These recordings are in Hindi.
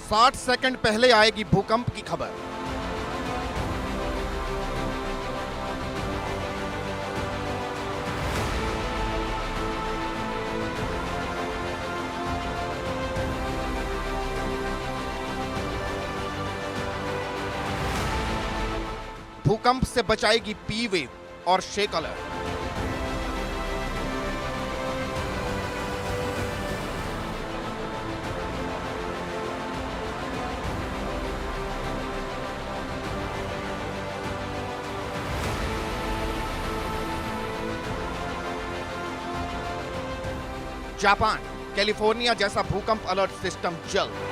60 सेकंड पहले आएगी भूकंप की खबर। भूकंप से बचाएगी पी वेव और शेक अलर्ट। जापान, कैलिफोर्निया जैसा भूकंप अलर्ट सिस्टम जल्द।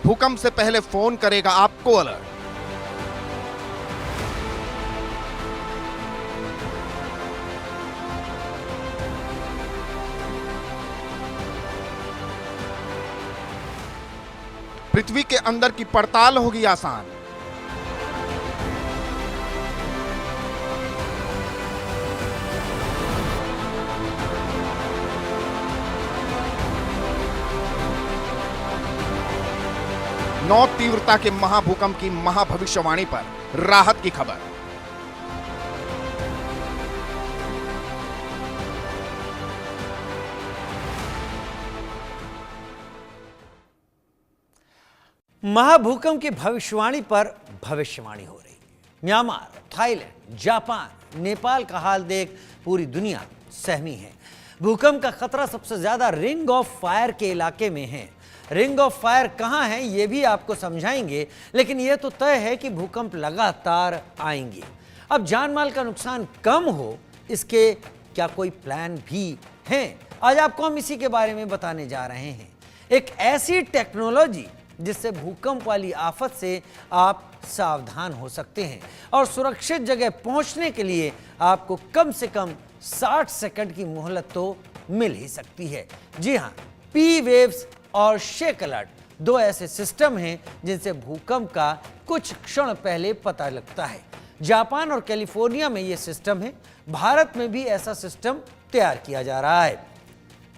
भूकंप से पहले फोन करेगा आपको अलर्ट। पृथ्वी के अंदर की पड़ताल होगी आसान। नौ तीव्रता के महाभूकंप की महाभविष्यवाणी पर राहत की खबर। महाभूकंप की भविष्यवाणी पर भविष्यवाणी हो रही। म्यांमार, थाईलैंड, जापान, नेपाल का हाल देख पूरी दुनिया सहमी है। भूकंप का खतरा सबसे ज्यादा रिंग ऑफ फायर के इलाके में है। रिंग ऑफ फायर कहां है ये भी आपको समझाएंगे, लेकिन यह तो तय है कि भूकंप लगातार आएंगे। अब जान माल का नुकसान कम हो, इसके क्या कोई प्लान भी हैं? आज आपको हम इसी के बारे में बताने जा रहे हैं। एक ऐसी टेक्नोलॉजी जिससे भूकंप वाली आफत से आप सावधान हो सकते हैं और सुरक्षित जगह पहुंचने के लिए आपको कम से कम 60 सेकंड की मोहलत तो मिल ही सकती है। जी हां, पी वेव्स और शेक अलर्ट दो ऐसे सिस्टम हैं जिनसे भूकंप का कुछ क्षण पहले पता लगता है। जापान और कैलिफोर्निया में यह सिस्टम है। भारत में भी ऐसा सिस्टम तैयार किया जा रहा है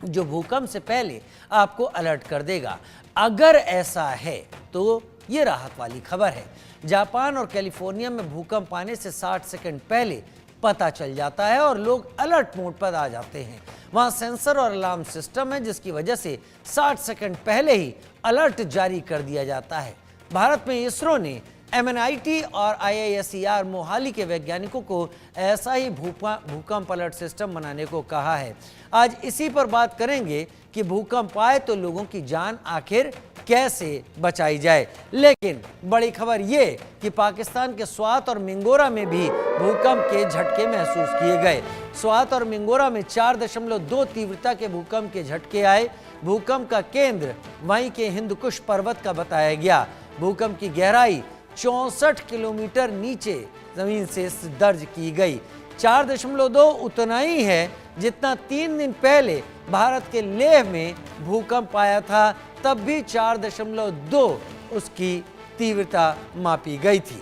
जो भूकंप से पहले आपको अलर्ट कर देगा। अगर ऐसा है तो ये राहत वाली खबर है। जापान और कैलिफोर्निया में भूकंप आने से 60 सेकंड पहले पता चल जाता है और लोग अलर्ट मोड पर आ जाते हैं। वहां सेंसर और अलार्म सिस्टम है जिसकी वजह से 60 सेकंड पहले ही अलर्ट जारी कर दिया जाता है। भारत में इसरो ने MNIT और IISER मोहाली के वैज्ञानिकों को ऐसा ही भूकंप अलर्ट सिस्टम बनाने को कहा है। आज इसी पर बात करेंगे कि भूकंप आए तो लोगों की जान आखिर कैसे बचाई जाए। लेकिन बड़ी खबर ये कि पाकिस्तान के स्वात और मिंगोरा में भी भूकंप के झटके महसूस किए गए। स्वात और मिंगोरा में 4.2 तीव्रता के भूकंप के झटके आए। भूकंप का केंद्र वहीं के हिंदकुश पर्वत का बताया गया। भूकंप की गहराई 64 किलोमीटर नीचे जमीन से दर्ज की गई। 4.2 उतना ही है जितना 3 दिन पहले भारत के लेह में भूकंप आया था, तब भी 4.2 उसकी तीव्रता मापी गई थी।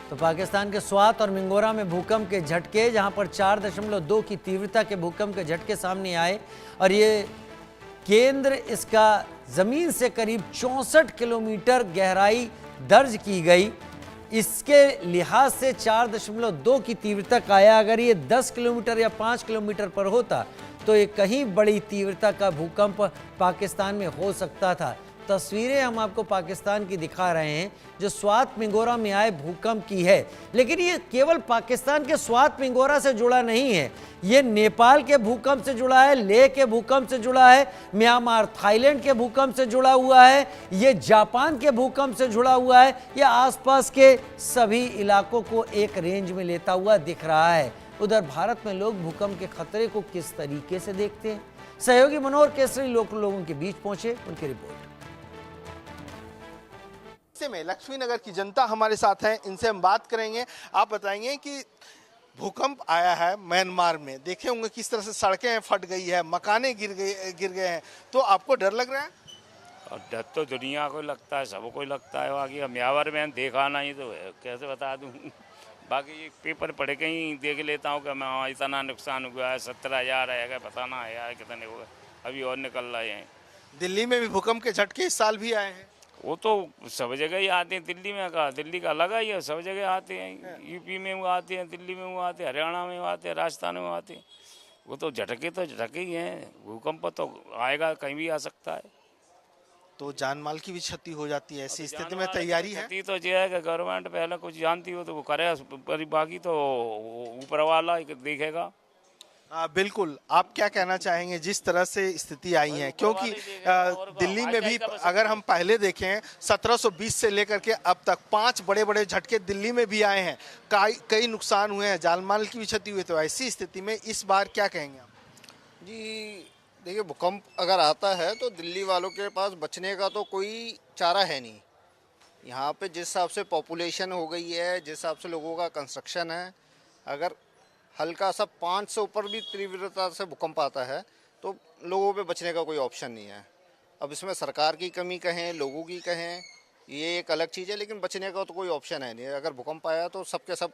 तो पाकिस्तान के स्वात और मिंगोरा में भूकंप के झटके, जहां पर 4.2 की तीव्रता के भूकंप के झटके सामने आए और ये केंद्र इसका जमीन से करीब 64 किलोमीटर गहराई दर्ज की गई। इसके लिहाज से 4.2 की तीव्रता का आया। अगर ये 10 किलोमीटर या 5 किलोमीटर पर होता तो ये कहीं बड़ी तीव्रता का भूकंप पाकिस्तान में हो सकता था। तस्वीरें हम आपको पाकिस्तान की दिखा रहे हैं जो स्वात मिंगोरा में आए भूकंप की है। लेकिन ये केवल पाकिस्तान के स्वात मिंगोरा से जुड़ा नहीं है, ये नेपाल के भूकंप से जुड़ा है, लेह के भूकंप से जुड़ा है, म्यांमार थाईलैंड के भूकंप से जुड़ा हुआ है, ये जापान के भूकंप से जुड़ा हुआ है। ये आसपास के सभी इलाकों को एक रेंज में लेता हुआ दिख रहा है। उधर भारत में लोग भूकंप के खतरे को किस तरीके से देखते हैं, सहयोगी मनोहर केसरी लोगों के बीच पहुंचे, उनकी रिपोर्ट। में लक्ष्मी नगर की जनता हमारे साथ हैं, इनसे हम बात करेंगे। आप बताएंगे कि भूकंप आया है म्यांमार में, देखे होंगे किस तरह से सड़कें फट गई है, मकाने गिर गए हैं, तो आपको डर लग रहा है? और डर तो दुनिया को लगता है, सबको लगता है। बाकी म्यांमार में देखा नहीं तो कैसे बता दूं। बाकी ये पेपर पढ़ के ही देख लेता हूँ कि मैं वहाँ इतना नुकसान हुआ है, 17,000 है, पता ना है कितने हुए, अभी और निकल रहे हैं। दिल्ली में भी भूकंप के झटके इस साल भी आए हैं। वो तो सब जगह ही आते हैं, दिल्ली में कहा, दिल्ली का अलग ही है, सब जगह आते हैं। यूपी में वो आते हैं, दिल्ली में वो आते हैं, हरियाणा में वो आते हैं, राजस्थान में वो आते हैं। वो तो झटके ही हैं, भूकंप तो आएगा, कहीं भी आ सकता है। तो जान माल की भी क्षति हो जाती है, ऐसी स्थिति में जानवर तैयारी है? क्षति तो ये है कि गवर्नमेंट पहले कुछ जानती हो तो वो करे, पर बाकी तो ऊपर वाला ही देखेगा। बिल्कुल। आप क्या कहना चाहेंगे जिस तरह से स्थिति आई है, क्योंकि दिल्ली में भी अगर हम पहले देखें 1720 से लेकर के अब तक 5 बड़े बड़े झटके दिल्ली में भी आए हैं, कई नुकसान हुए हैं, जान माल की भी क्षति हुई, तो ऐसी स्थिति में इस बार क्या कहेंगे आप? जी देखिए, भूकंप अगर आता है तो दिल्ली वालों के पास बचने का तो कोई चारा है नहीं। यहाँ पे जिस हिसाब से पॉपुलेशन हो गई है, जिस हिसाब से लोगों का कंस्ट्रक्शन है, अगर हल्का सा 5 से ऊपर भी तीव्रता से भूकंप आता है तो लोगों पे बचने का कोई ऑप्शन नहीं है। अब इसमें सरकार की कमी कहें, लोगों की कहें, ये एक अलग चीज़ है, लेकिन बचने का तो कोई ऑप्शन है नहीं। अगर भूकंप आया तो सबके सब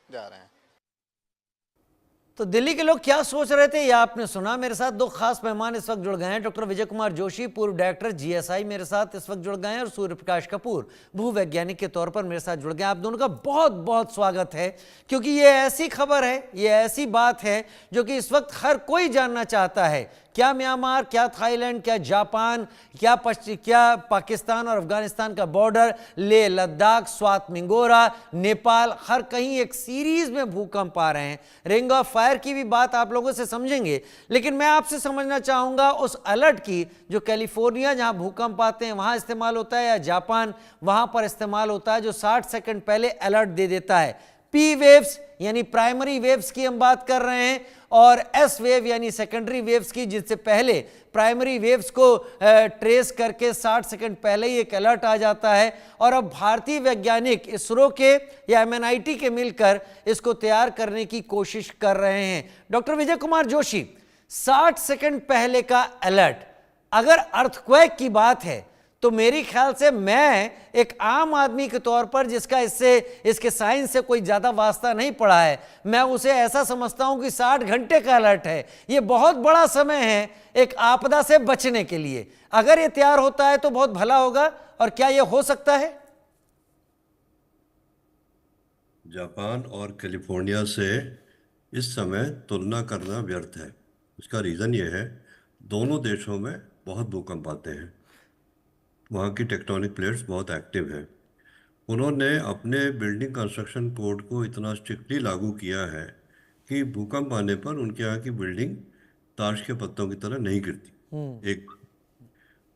जा रहे हैं। तो दिल्ली के लोग क्या सोच रहे थे, यह आपने सुना। मेरे साथ दो खास मेहमान इस वक्त जुड़ गए हैं। डॉक्टर विजय कुमार जोशी, पूर्व डायरेक्टर जीएसआई, मेरे साथ इस वक्त जुड़ गए हैं, और सूर्य प्रकाश कपूर, भूवैज्ञानिक के तौर पर मेरे साथ जुड़ गए हैं। आप दोनों का बहुत बहुत स्वागत है, क्योंकि ये ऐसी खबर है, ये ऐसी बात है जो कि इस वक्त हर कोई जानना चाहता है। क्या म्यांमार, क्या थाईलैंड, क्या जापान, क्या पाकिस्तान और अफगानिस्तान का बॉर्डर, लेह लद्दाख, स्वात मिंगोरा, नेपाल, हर कहीं एक सीरीज में भूकंप आ रहे हैं। रिंग ऑफ फायर की भी बात आप लोगों से समझेंगे, लेकिन मैं आपसे समझना चाहूंगा उस अलर्ट की जो कैलिफोर्निया जहां भूकंप आते हैं वहां इस्तेमाल होता है, या जापान वहां पर इस्तेमाल होता है, जो 60 सेकंड पहले अलर्ट दे देता है। पी वेव्स यानी प्राइमरी वेव्स की हम बात कर रहे हैं, और एस वेव यानी सेकेंडरी वेव्स की, जिससे पहले प्राइमरी वेव्स को ट्रेस करके 60 सेकंड पहले ही एक अलर्ट आ जाता है। और अब भारतीय वैज्ञानिक इसरो के या एमएनआईटी के मिलकर इसको तैयार करने की कोशिश कर रहे हैं। डॉक्टर विजय कुमार जोशी, 60 सेकंड पहले का अलर्ट, अगर अर्थक्वेक की बात है तो मेरी ख्याल से मैं एक आम आदमी के तौर पर, जिसका इसके साइंस से कोई ज्यादा वास्ता नहीं पड़ा है, मैं उसे ऐसा समझता हूं कि 60 घंटे का अलर्ट है। ये बहुत बड़ा समय है एक आपदा से बचने के लिए। अगर ये तैयार होता है तो बहुत भला होगा। और क्या ये हो सकता है? जापान और कैलिफोर्निया से इस समय तुलना करना व्यर्थ है। इसका रीज़न ये है, दोनों देशों में बहुत भूकंप आते हैं, वहाँ की टेक्टोनिक प्लेट्स बहुत एक्टिव हैं। उन्होंने अपने बिल्डिंग कंस्ट्रक्शन कोड को इतना स्ट्रिक्टली लागू किया है कि भूकंप आने पर उनके यहाँ की बिल्डिंग ताश के पत्तों की तरह नहीं गिरती। एक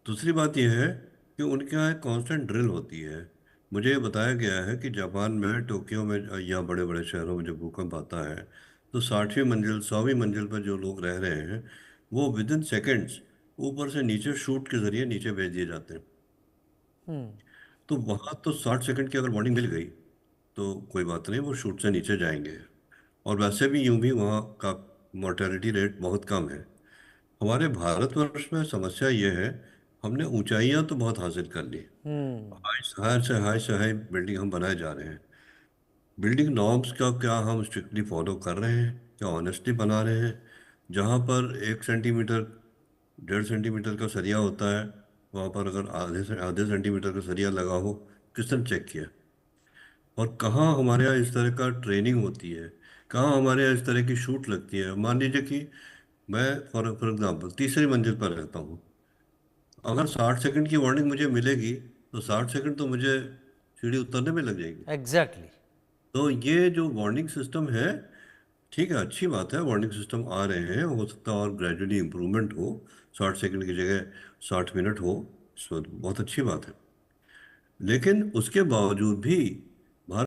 दूसरी बात यह है कि उनके यहाँ कांस्टेंट ड्रिल होती है। मुझे ये बताया गया है कि जापान में, टोक्यो में या बड़े बड़े शहरों में जब भूकंप आता है तो 60वीं मंजिल 100वीं मंजिल पर जो लोग रह रहे हैं वो विद इन सेकेंड्स ऊपर से नीचे शूट के जरिए नीचे भेज दिए जाते हैं। तो वहाँ तो 60 सेकंड की अगर वार्निंग मिल गई तो कोई बात नहीं, वो शूट से नीचे जाएंगे। और वैसे भी यूं भी वहाँ का मोर्टेलिटी रेट बहुत कम है। हमारे भारतवर्ष में समस्या ये है, हमने ऊंचाइयां तो बहुत हासिल कर ली, हाई से हाई बिल्डिंग हम बनाए जा रहे हैं। बिल्डिंग नॉर्म्स का क्या हम स्ट्रिक्टली फॉलो कर रहे हैं, क्या ऑनेस्टली बना रहे हैं? जहाँ पर 1 सेंटीमीटर 1.5 सेंटीमीटर का सरिया होता है, वहाँ पर अगर आधे सेंटीमीटर का सरिया लगा हो, किसने चेक किया? और कहाँ हमारे यहाँ इस तरह का ट्रेनिंग होती है, कहाँ हमारे यहाँ इस तरह की शूट लगती है? मान लीजिए कि मैं फॉर एग्जाम्पल तीसरी मंजिल पर रहता हूँ, अगर 60 सेकंड की वार्निंग मुझे मिलेगी तो 60 सेकंड तो मुझे सीढ़ी उतरने में लग जाएगी। एग्जैक्टली। तो ये जो वार्निंग सिस्टम है, ठीक है, अच्छी बात है, वार्निंग सिस्टम आ रहे हैं, हो सकता है और ग्रेजुअली इम्प्रूवमेंट हो, 60 सेकंड की जगह 60 मिनट हो, सो बहुत अच्छी बात है। लेकिन उसके बावजूद भी